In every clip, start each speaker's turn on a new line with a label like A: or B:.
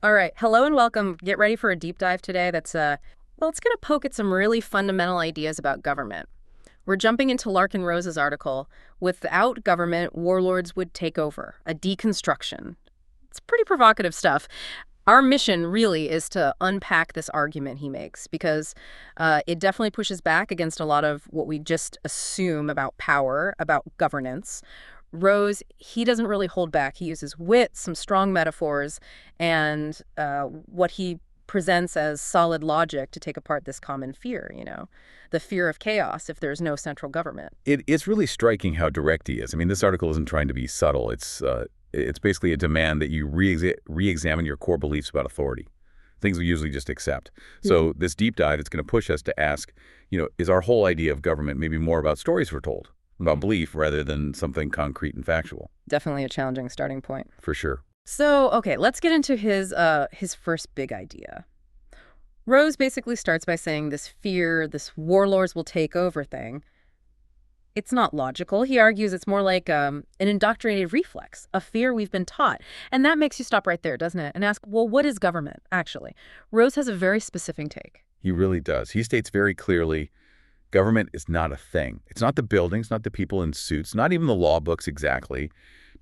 A: All right. Hello and welcome. Get ready for a deep dive today that's, well, it's going to poke at some really fundamental ideas about government. We're jumping into Larken Rose's article, Without Government, Warlords Would Take Over, a deconstruction. It's pretty provocative stuff. Our mission really is to unpack this argument he makes because it definitely pushes back against a lot of what we just assume about power, about governance. Rose, he doesn't really hold back. He uses wit, some strong metaphors, and what he presents as solid logic to take apart this common fear, the fear of chaos if there's no central government.
B: It's really striking how direct he is. I mean, this article isn't trying to be subtle. It's basically a demand that you re-examine your core beliefs about authority, things we usually just accept. So this deep dive, it's going to push us to ask, is our whole idea of government maybe more about stories we're told, about belief rather than something concrete and factual?
A: Definitely a challenging starting point.
B: For sure.
A: So, okay, let's get into his first big idea. Rose basically starts by saying this fear, this warlords will take over thing, it's not logical. He argues it's more like an indoctrinated reflex, a fear we've been taught. And that makes you stop right there, doesn't it? And ask, well, what is government, actually? Rose has a very specific take.
B: He really does. He states very clearly, government is not a thing. It's not the buildings, not the people in suits, not even the law books exactly.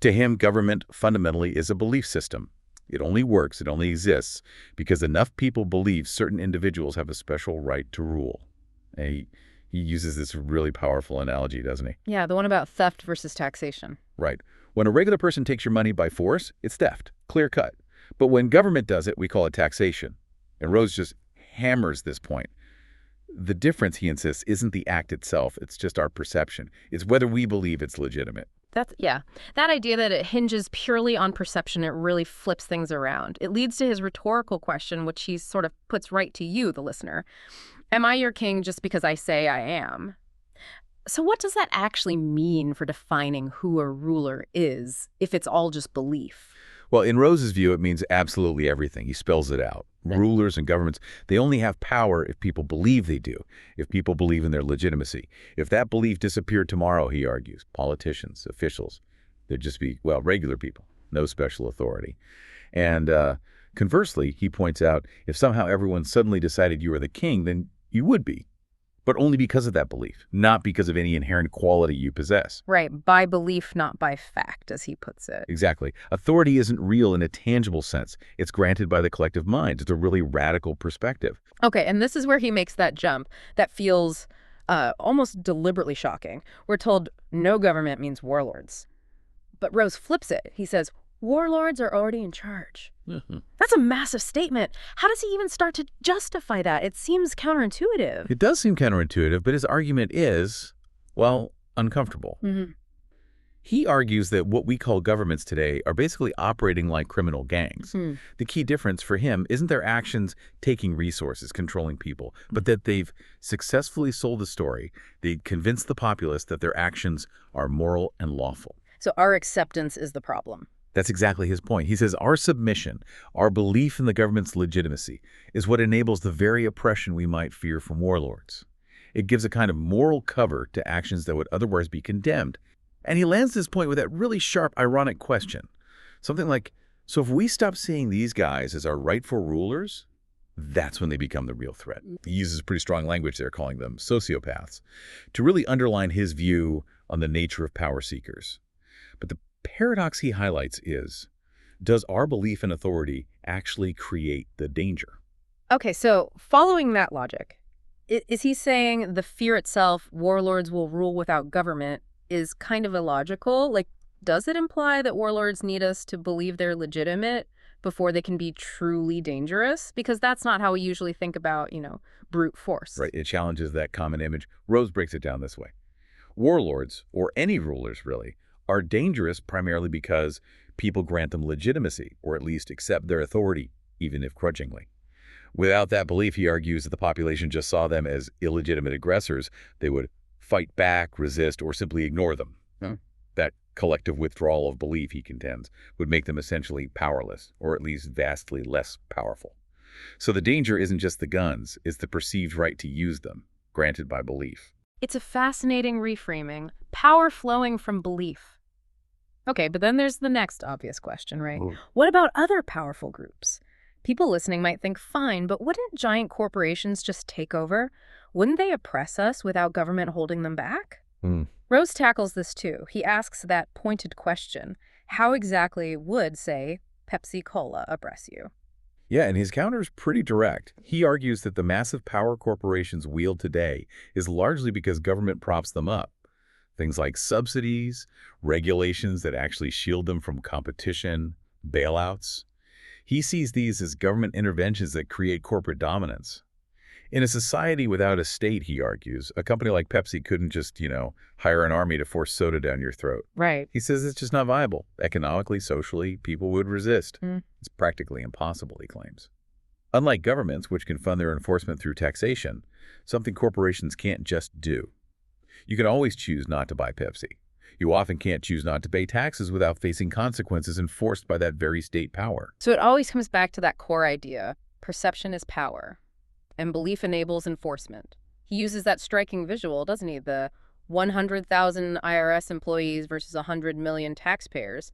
B: To him, government fundamentally is a belief system. It only works, it only exists, because enough people believe certain individuals have a special right to rule. He uses this really powerful analogy, doesn't he?
A: Yeah, the one about theft versus taxation.
B: Right. When a regular person takes your money by force, it's theft, clear cut. But when government does it, we call it taxation. And Rose just hammers this point. The difference, he insists, isn't the act itself. It's just our perception. It's whether we believe it's legitimate.
A: That idea that it hinges purely on perception, it really flips things around. It leads to his rhetorical question, which he sort of puts right to you, the listener. Am I your king just because I say I am? So what does that actually mean for defining who a ruler is, if it's all just belief?
B: Well, in Rose's view, it means absolutely everything. He spells it out. Rulers and governments, they only have power if people believe they do, if people believe in their legitimacy. If that belief disappeared tomorrow, he argues, politicians, officials, there'd just be, well, regular people, no special authority. And conversely, he points out, if somehow everyone suddenly decided you were the king, then you would be. But only because of that belief, not because of any inherent quality you possess.
A: Right, by belief, not by fact, as he puts it.
B: Exactly. Authority isn't real in a tangible sense. It's granted by the collective mind. It's a really radical perspective.
A: Okay, and this is where he makes that jump that feels almost deliberately shocking. We're told no government means warlords. But Rose flips it. He says, warlords are already in charge. That's a massive statement. How does he even start to justify that? It seems counterintuitive.
B: It does seem counterintuitive, but his argument is, well, uncomfortable. He argues that what we call governments today are basically operating like criminal gangs. The key difference for him isn't their actions taking resources, controlling people, but that they've successfully sold the story. They convinced the populace that their actions are moral and lawful.
A: So our acceptance is the problem.
B: That's exactly his point. He says our submission, our belief in the government's legitimacy, is what enables the very oppression we might fear from warlords. It gives a kind of moral cover to actions that would otherwise be condemned. And he lands this point with that really sharp, ironic question. Something like, so if we stop seeing these guys as our rightful rulers, that's when they become the real threat. He uses pretty strong language there, calling them sociopaths, to really underline his view on the nature of power seekers. But the paradox he highlights is, does our belief in authority actually create the danger?
A: Okay, so following that logic, is he saying the fear itself, warlords will rule without government, is kind of illogical? Like, does it imply that warlords need us to believe they're legitimate before they can be truly dangerous? Because that's not how we usually think about, brute force.
B: Right, it challenges that common image. Rose breaks it down this way. Warlords, or any rulers really, are dangerous primarily because people grant them legitimacy, or at least accept their authority, even if grudgingly. Without that belief, he argues that the population just saw them as illegitimate aggressors. They would fight back, resist, or simply ignore them. That collective withdrawal of belief, he contends, would make them essentially powerless, or at least vastly less powerful. So the danger isn't just the guns, it's the perceived right to use them, granted by belief.
A: It's a fascinating reframing. Power flowing from belief. Okay, but then there's the next obvious question, right? What about other powerful groups? People listening might think, fine, but wouldn't giant corporations just take over? Wouldn't they oppress us without government holding them back?
B: Hmm.
A: Rose tackles this too. He asks that pointed question. How exactly would, say, Pepsi Cola oppress you?
B: Yeah, and his counter is pretty direct. He argues that the massive power corporations wield today is largely because government props them up. Things like subsidies, regulations that actually shield them from competition, bailouts. He sees these as government interventions that create corporate dominance. In a society without a state, he argues, a company like Pepsi couldn't just, hire an army to force soda down your throat.
A: Right.
B: He says it's just not viable. Economically, socially, people would resist.
A: Mm.
B: It's practically impossible, he claims. Unlike governments, which can fund their enforcement through taxation, something corporations can't just do. You can always choose not to buy Pepsi. You often can't choose not to pay taxes without facing consequences enforced by that very state power.
A: So it always comes back to that core idea. Perception is power, and belief enables enforcement. He uses that striking visual, doesn't he? The 100,000 IRS employees versus 100 million taxpayers.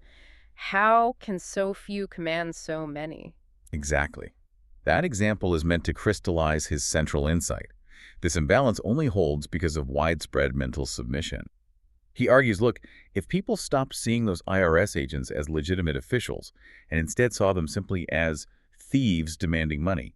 A: How can so few command so many?
B: Exactly. That example is meant to crystallize his central insight. This imbalance only holds because of widespread mental submission. He argues, look, if people stopped seeing those IRS agents as legitimate officials and instead saw them simply as thieves demanding money,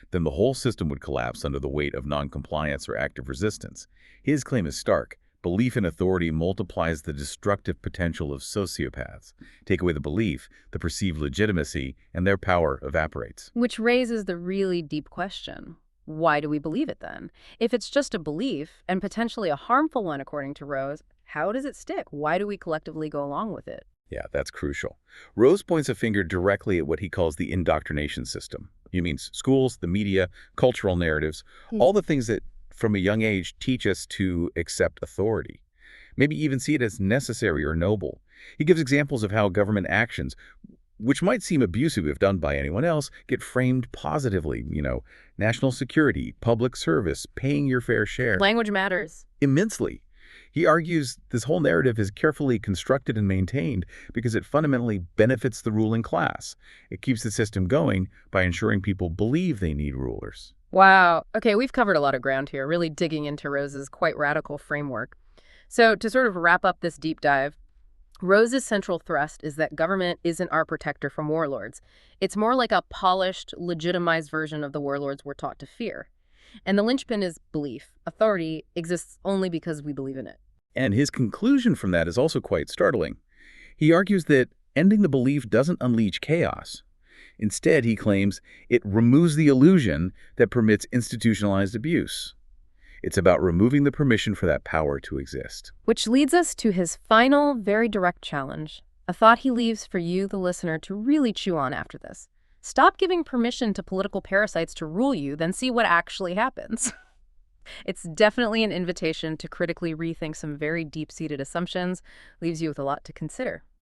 B: then the whole system would collapse under the weight of noncompliance or active resistance. His claim is stark. Belief in authority multiplies the destructive potential of sociopaths. Take away the belief, the perceived legitimacy, and their power evaporates.
A: Which raises the really deep question. Why do we believe it then? If it's just a belief, and potentially a harmful one according to Rose, how does it stick? Why do we collectively go along with it?
B: Yeah, that's crucial. Rose points a finger directly at what he calls the indoctrination system. He means schools, the media, cultural narratives, all the things that from a young age teach us to accept authority, maybe even see it as necessary or noble. He gives examples of how government actions, which might seem abusive if done by anyone else, get framed positively. National security, public service, paying your fair share.
A: Language matters.
B: Immensely. He argues this whole narrative is carefully constructed and maintained because it fundamentally benefits the ruling class. It keeps the system going by ensuring people believe they need rulers.
A: Wow. Okay, we've covered a lot of ground here, really digging into Rose's quite radical framework. So to sort of wrap up this deep dive, Rose's central thrust is that government isn't our protector from warlords. It's more like a polished, legitimized version of the warlords we're taught to fear. And the linchpin is belief. Authority exists only because we believe in it.
B: And his conclusion from that is also quite startling. He argues that ending the belief doesn't unleash chaos. Instead, he claims, it removes the illusion that permits institutionalized abuse. It's about removing the permission for that power to exist.
A: Which leads us to his final, very direct challenge, a thought he leaves for you, the listener, to really chew on after this. Stop giving permission to political parasites to rule you, then see what actually happens. It's definitely an invitation to critically rethink some very deep-seated assumptions, leaves you with a lot to consider.